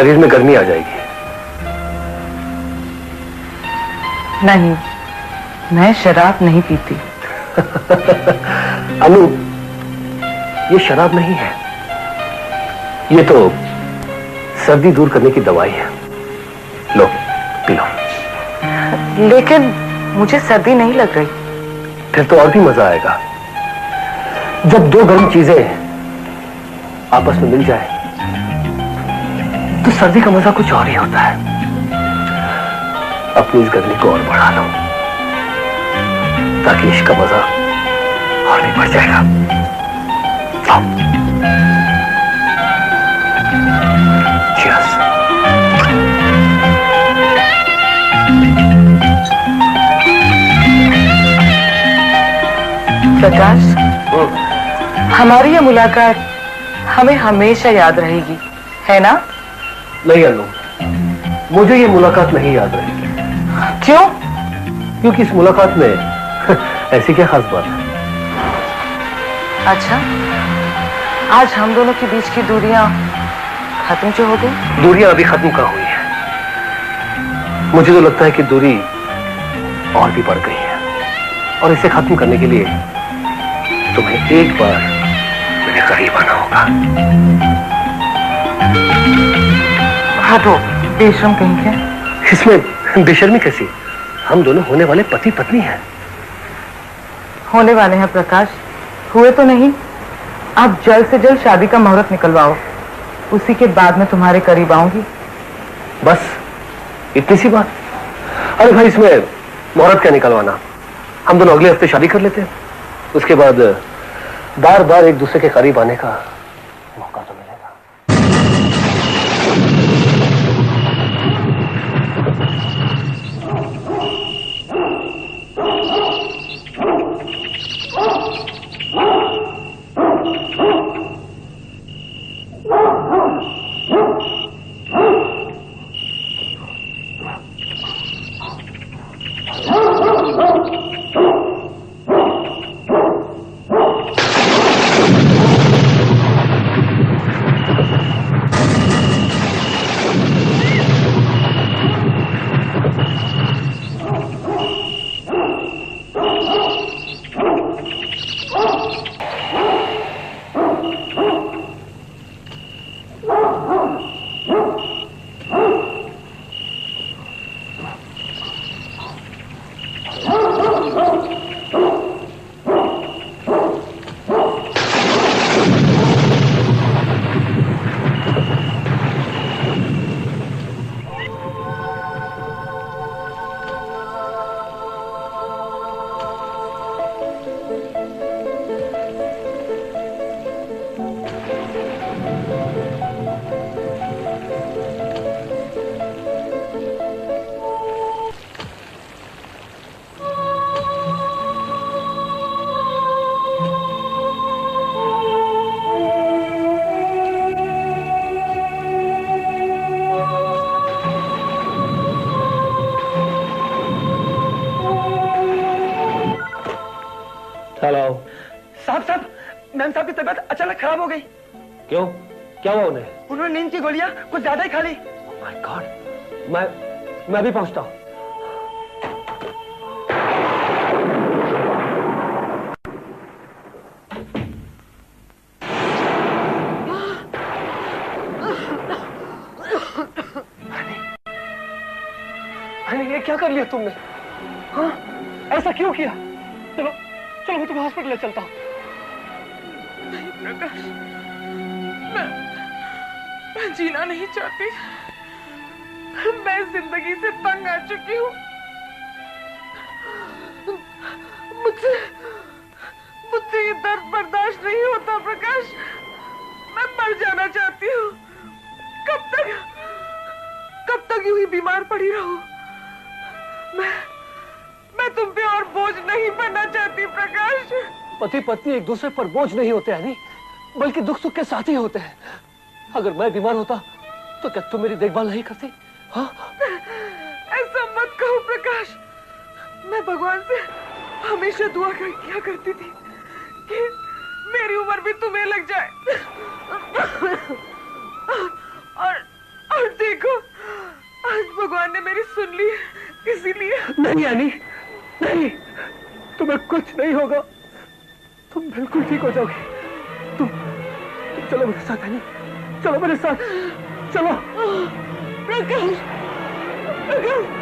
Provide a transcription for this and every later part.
शरीर में गर्मी आ जाएगी। नहीं, मैं शराब नहीं पीती। अनु, ये शराब नहीं है, ये तो सर्दी दूर करने की दवाई है। लो, पी लो। लेकिन मुझे सर्दी नहीं लग रही। फिर तो और भी मजा आएगा। जब दो गर्म चीजें आपस में मिल जाए तो सर्दी का मजा कुछ और ही होता है। अपनी इस गर्मी को और बढ़ा लो ताकि इसका मजा और भी बढ़ जाएगा। Cheers. प्रकाश, हमारी ये मुलाकात हमें हमेशा याद रहेगी, है ना? नहीं अनु, मुझे ये मुलाकात नहीं याद रहेगी। क्यों? क्योंकि इस मुलाकात में ऐसी क्या खास बात है? अच्छा, आज हम दोनों के बीच की दूरियां खत्म जो हो गई? दूरियां अभी खत्म कहाँ हुई है। मुझे तो लगता है कि दूरी और भी बढ़ गई है, और इसे खत्म करने के लिए तुम्हें एक बार मेरे करीब आना होगा। हटो, बेशर्म कहीं के। इसमें बेशर्मी कैसी? हम दोनों होने वाले पति पत्नी हैं। होने वाले हैं प्रकाश, हुए तो नहीं। आप जल्द से जल्द शादी का मुहूर्त निकलवाओ, उसी के बाद मैं तुम्हारे करीब आऊंगी। बस इतनी सी बात? अरे भाई, इसमें मुहूर्त क्या निकलवाना, हम दोनों अगले हफ्ते शादी कर लेते हैं। उसके बाद बार बार एक दूसरे के करीब आने का मौका तो मिलेगा। हेलो साहब, मैम साहब की तबीयत अचानक खराब हो गई। क्यों? क्या हुआ उन्हें? उन्होंने नींद की गोलियां कुछ ज्यादा ही खा ली। ओह माय गॉड, मैं अभी पहुंचता हूं। अरे ये क्या कर लिया तुमने? हाँ, ऐसा क्यों किया? चलो चलो, मैं तुम्हें हॉस्पिटल ले चलता हूँ। नहीं प्रकाश, मैं जीना नहीं चाहती। मैं जिंदगी से तंग आ चुकी हूँ। मुझसे ये दर्द बर्दाश्त नहीं होता प्रकाश। मैं मर जाना चाहती हूँ। कब तक यूं ही बीमार पड़ी रहूं? मैं तुम पे और बोझ नहीं बनना चाहती प्रकाश। पति पत्नी एक दूसरे पर बोझ नहीं होते हैं, नहीं, बल्कि दुख सुख के साथी होते हैं। अगर मैं बीमार होता तो क्या तुम मेरी देखभाल नहीं करती? हाँ? ऐसा मत कहो प्रकाश। मैं भगवान से हमेशा दुआ किया करती थी कि मेरी उम्र भी तुम्हें लग जाए। और देखो आज भगवान ने मेरी सुन ली, इसीलिए। नहीं यानी नहीं, तुम्हें कुछ नहीं होगा, तुम बिल्कुल ठीक हो जाओगी। तुम चलो मेरे साथ यानी, चलो मेरे साथ, चलो। प्रकाश, प्रकाश।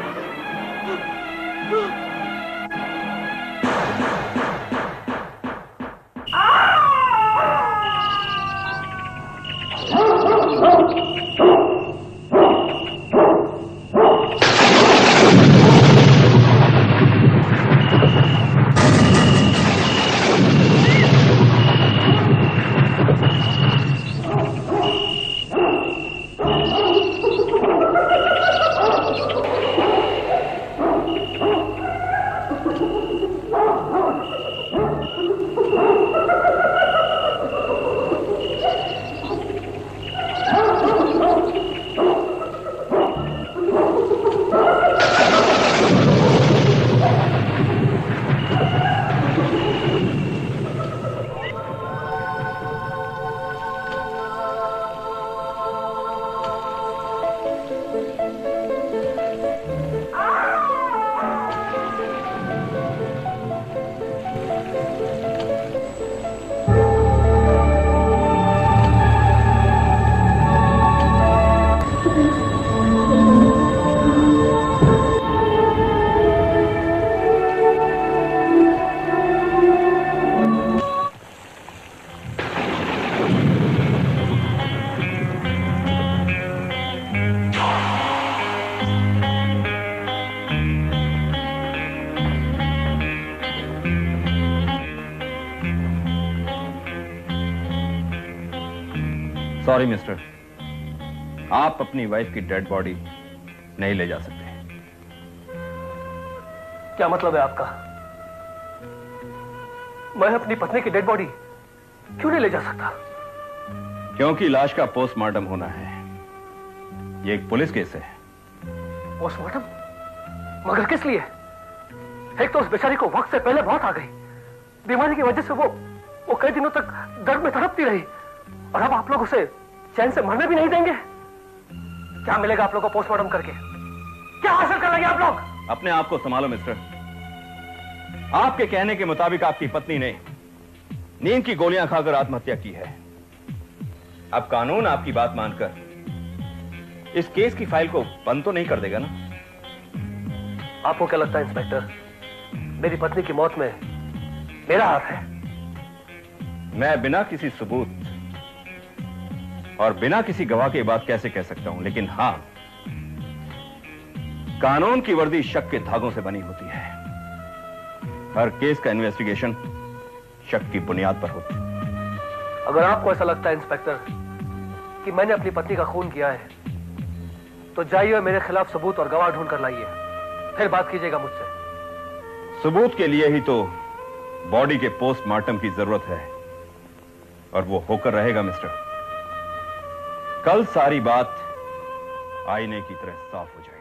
सॉरी मिस्टर, आप अपनी वाइफ की डेड बॉडी नहीं ले जा सकते। क्या मतलब है आपका? मैं अपनी पत्नी की डेड बॉडी क्यों नहीं ले जा सकता? क्योंकि लाश का पोस्टमार्टम होना है। ये एक पुलिस केस है। पोस्टमार्टम? मगर किस लिए? एक तो उस बेचारी को वक्त से पहले मौत आ गई, बीमारी की वजह से वो कई दिनों तक दर्द में तड़पती रही, और अब आप लोग उसे चैन से मरने भी नहीं देंगे। क्या मिलेगा आप लोग को पोस्टमार्टम करके? क्या हासिल कर लेंगे आप लोग? अपने आप को संभालो मिस्टर। आपके कहने के मुताबिक आपकी पत्नी ने नींद की गोलियां खाकर आत्महत्या की है। अब कानून आपकी बात मानकर इस केस की फाइल को बंद तो नहीं कर देगा ना? आपको क्या लगता है इंस्पेक्टर, मेरी पत्नी की मौत में मेरा हाथ है? मैं बिना किसी सबूत और बिना किसी गवाह के बात कैसे कह सकता हूं, लेकिन हां, कानून की वर्दी शक के धागों से बनी होती है। हर केस का इन्वेस्टिगेशन शक की बुनियाद पर होता है। अगर आपको ऐसा लगता है इंस्पेक्टर कि मैंने अपनी पत्नी का खून किया है, तो जाइए और मेरे खिलाफ सबूत और गवाह ढूंढ कर लाइए, फिर बात कीजिएगा मुझसे। सबूत के लिए ही तो बॉडी के पोस्टमार्टम की जरूरत है, और वो होकर रहेगा मिस्टर। कल सारी बात आईने की तरह साफ हो जाएगी।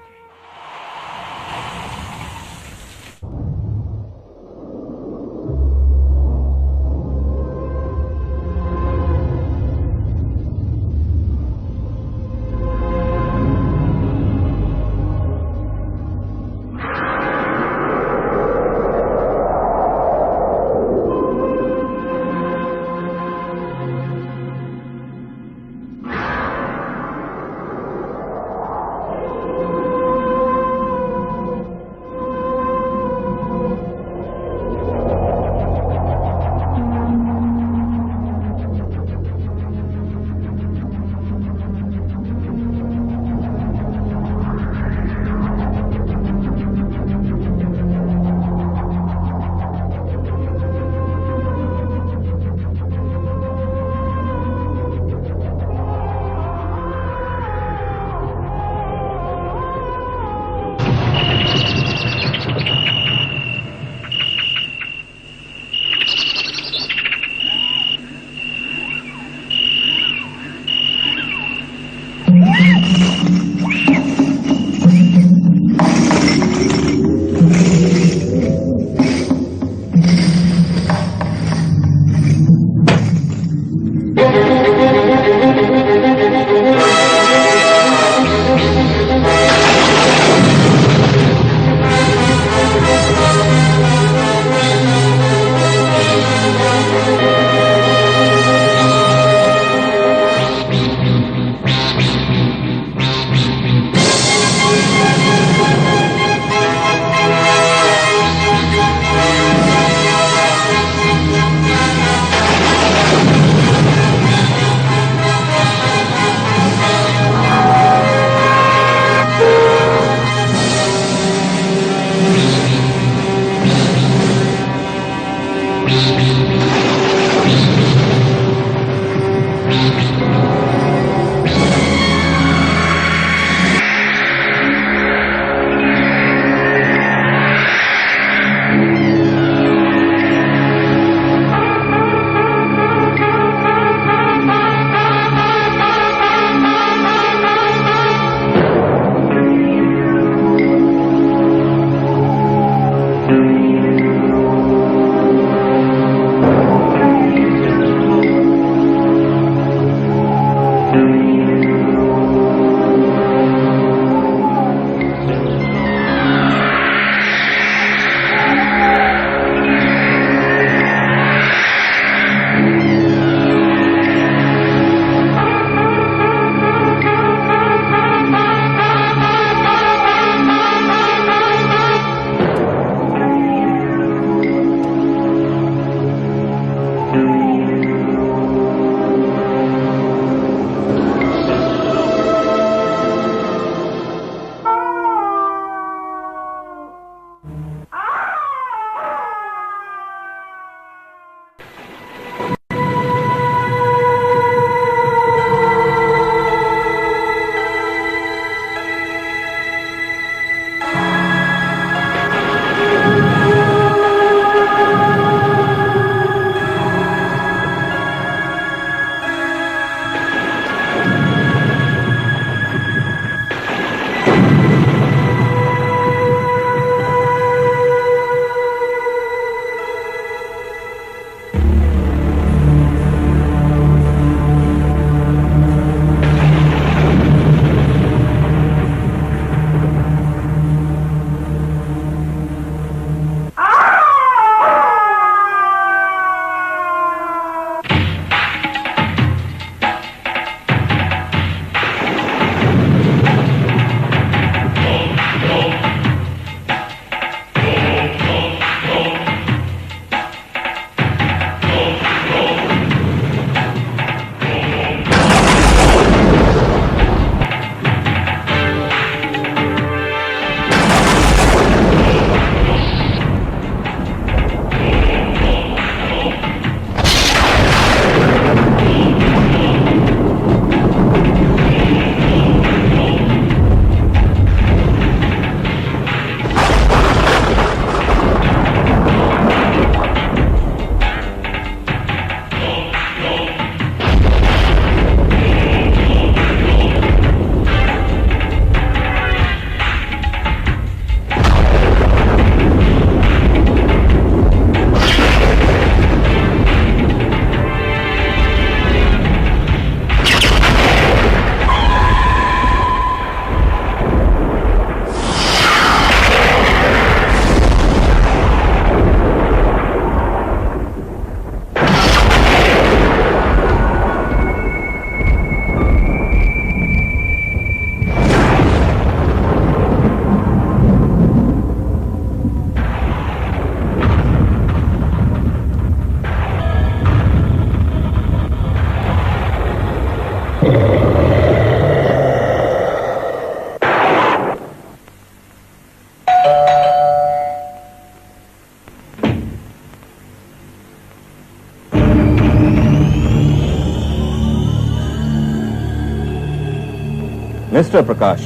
मिस्टर प्रकाश,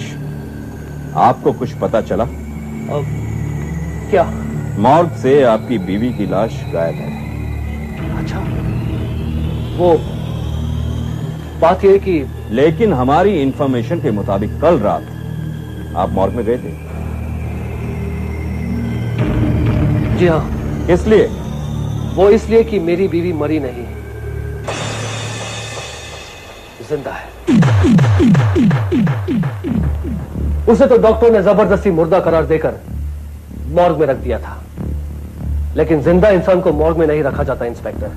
आपको कुछ पता चला? क्या? मॉर्ग से आपकी बीवी की लाश गायब है। अच्छा, वो बात यह है कि लेकिन हमारी इंफॉर्मेशन के मुताबिक कल रात आप मॉर्ग में गए थे। जी हाँ। किस लिए? वो इसलिए कि मेरी बीवी मरी नहीं, जिंदा है। उसे तो डॉक्टर ने जबरदस्ती मुर्दा करार देकर मॉर्ग में रख दिया था, लेकिन जिंदा इंसान को मॉर्ग में नहीं रखा जाता इंस्पेक्टर।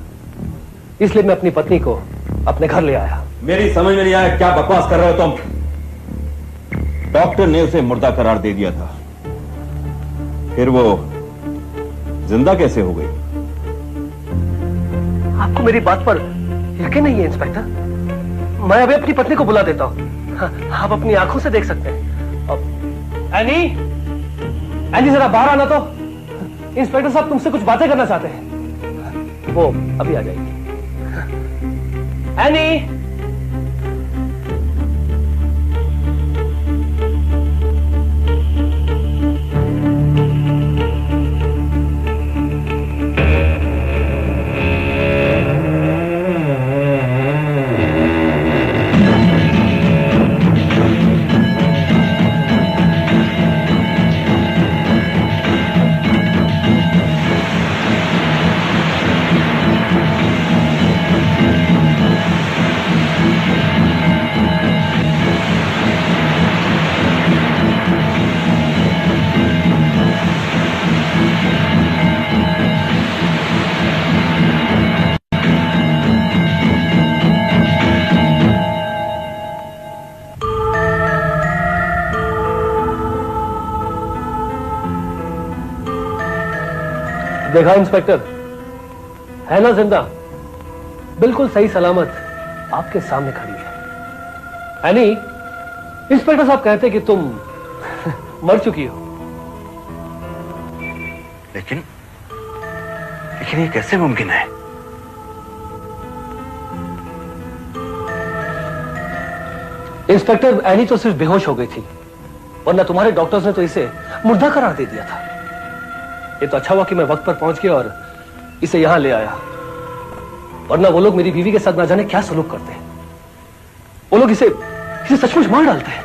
इसलिए मैं अपनी पत्नी को अपने घर ले आया। मेरी समझ में नहीं आया, क्या बकवास कर रहे हो तुम? डॉक्टर ने उसे मुर्दा करार दे दिया था, फिर वो जिंदा कैसे हो गई? आपको मेरी बात पर यकीन नहीं है इंस्पेक्टर? मैं अभी अपनी पत्नी को बुला देता हूं। हाँ, आप अपनी आंखों से देख सकते हैं। एनी, एनी जरा बाहर आना तो। इंस्पेक्टर साहब तुमसे कुछ बातें करना चाहते हैं। वो अभी आ जाएगी। एनी, देखा इंस्पेक्टर, है ना जिंदा, बिल्कुल सही सलामत आपके सामने खड़ी है। एनी, इंस्पेक्टर साहब कहते कि तुम मर चुकी हो। लेकिन ये कैसे मुमकिन है? इंस्पेक्टर, एनी तो सिर्फ बेहोश हो गई थी, वरना तुम्हारे डॉक्टर्स ने तो इसे मुर्दा करार दे दिया था। ये तो अच्छा हुआ कि मैं वक्त पर पहुंच गया और इसे यहां ले आया, वरना वो लोग मेरी बीवी के साथ ना जाने क्या सलूक करते हैं। वो लोग इसे सचमुच मार डालते हैं।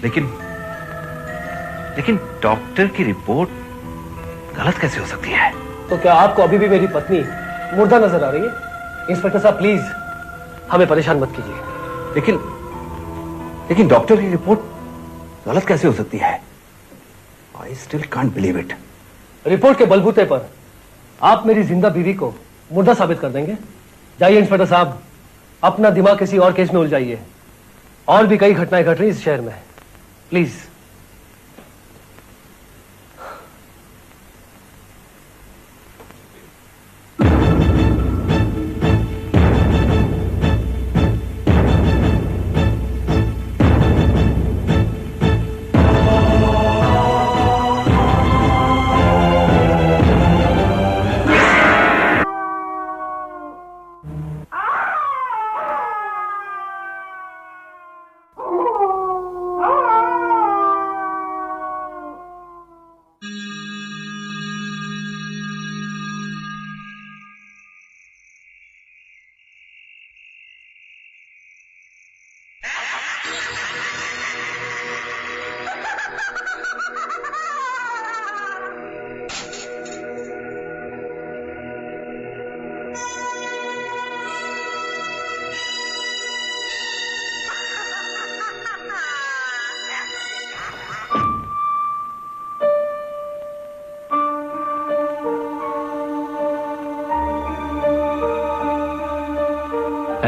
लेकिन डॉक्टर की रिपोर्ट गलत कैसे हो सकती है? तो क्या आपको अभी भी मेरी पत्नी मुर्दा नजर आ रही है? इंस्पेक्टर साहब प्लीज हमें परेशान मत कीजिए। लेकिन डॉक्टर की रिपोर्ट गलत कैसे हो सकती है? I still can't believe it. Report के बलबूते पर आप मेरी जिंदा बीवी को मुर्दा साबित कर देंगे? जाइए इंस्पेक्टर साहब, अपना दिमाग किसी और केस में उलझाइए। और भी कई घटनाएं घट रही इस शहर में, प्लीज।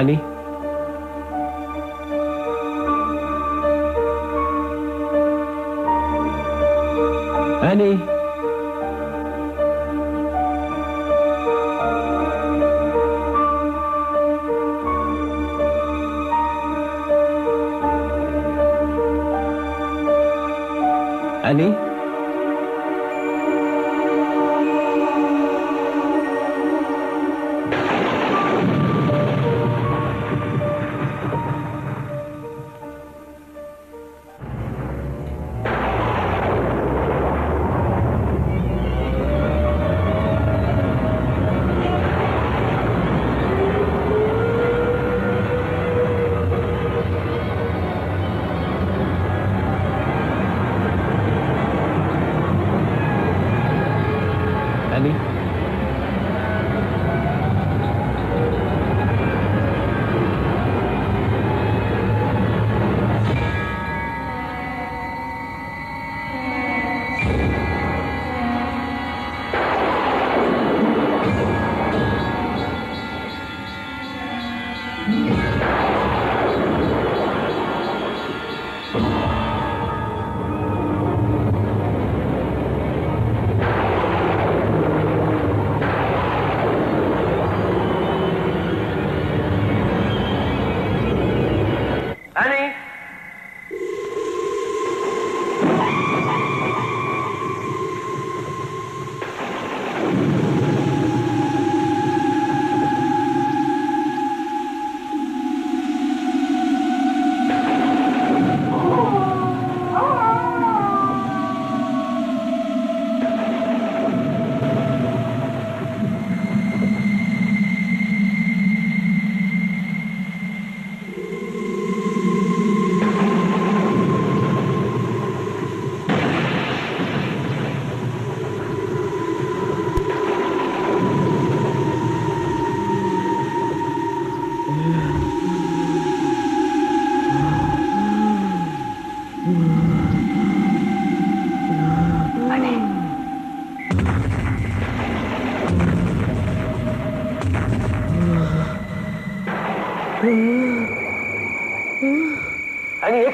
एनी, एनी, एनी,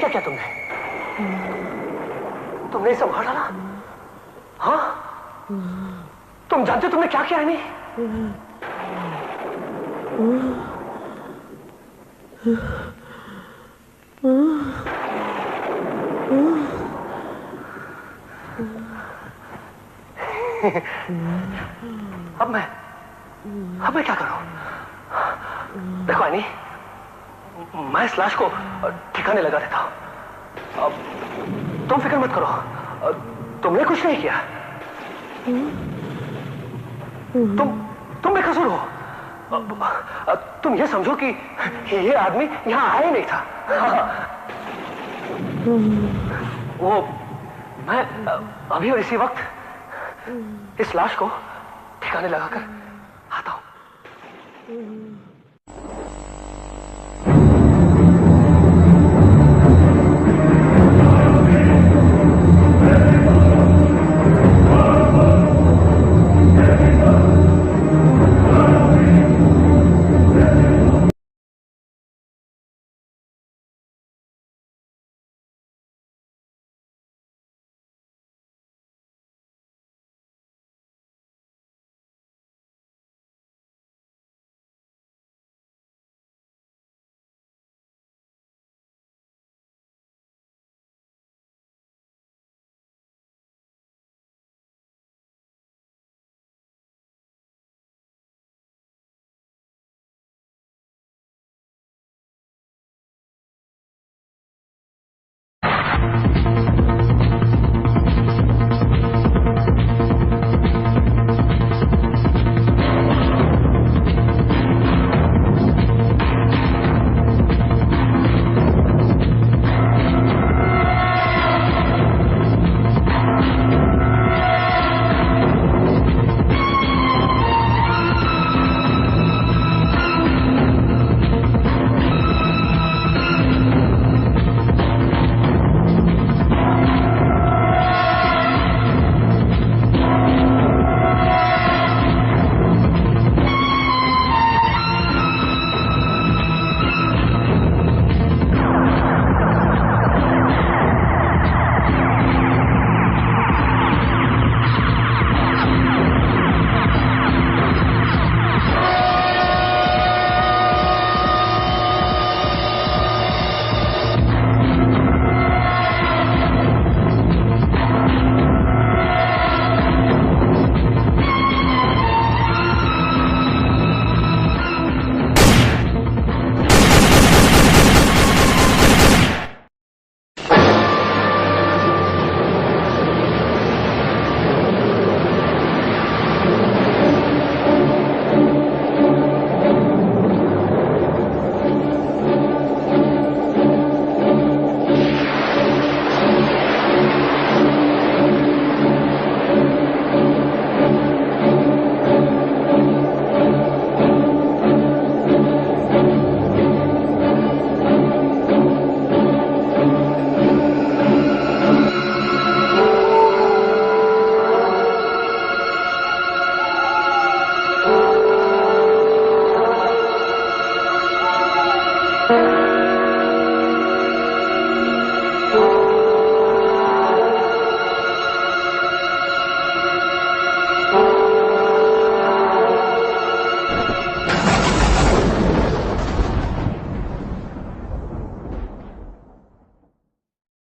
क्या किया तुमने? तुमने इसे मार डाला? हाँ? तुम जानते हो तुमने क्या किया है? नहीं अब मैं क्या करूं? देखो आनी, मैं इस लाश को ठिकाने लगा देता हूं। अब तुम फिक्र मत करो, तुमने कुछ नहीं किया। तुम बेकसूर हो। तुम ये समझो कि ये आदमी यहां आया ही नहीं था। वो मैं अभी और इसी वक्त इस लाश को ठिकाने लगाकर आता हूं।